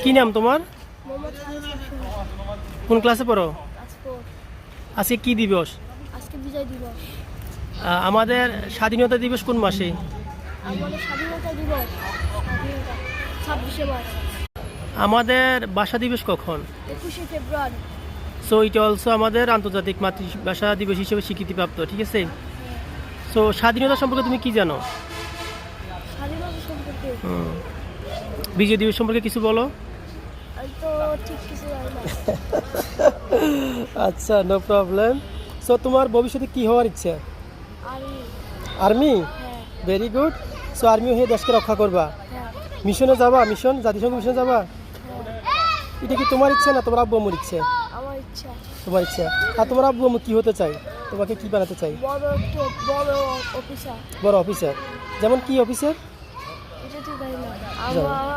কি নাম তোমার? মোহাম্মদ সাহেব। কোন ক্লাসে পড়ো? ক্লাস 4। আজকে কি দিবস? আজকে বিজয় দিবস। আমাদের স্বাধীনতা দিবস কোন মাসে? আমাদের স্বাধীনতা দিবস 26শে মার্চ। আমাদের ভাষা দিবস কখন? 21শে ফেব্রুয়ারি। সো এটা অলসো আমাদের আন্তর্জাতিক মাতৃভাষা দিবস হিসেবে স্বীকৃতিপ্রাপ্ত, ঠিক আছে? সো স্বাধীনতা সম্পর্কে তুমি কি জানো? স্বাধীনতা সম্পর্কে বিজয় দিবস সম্পর্কে কিছু বলো। আমি তো ঠিক কিছু জানি না। আচ্ছা, নো প্রবলেম। সো তোমার ভবিষ্যতে কি হওয়ার ইচ্ছা? আর্মি। আর্মি? হ্যাঁ। Very good. সো আর্মি হয়ে দেশকে রক্ষা করবা? হ্যাঁ। মিশনে যাবা? মিশন, জাতিসংঘ মিশনে যাবা? হ্যাঁ। এটা কি তোমার ইচ্ছা না তোমার আব্বু আম্মুর ইচ্ছে? আমার ইচ্ছা তোমার ইচ্ছা। আর তোমার আব্বু আম্মু কি হতে চাই? তোমাকে কি বানাতে চাই? বড় অফিসার। বড় অফিসার। যেমন কি অফিসার? এটা ঠিক জানি না। জানো। আমার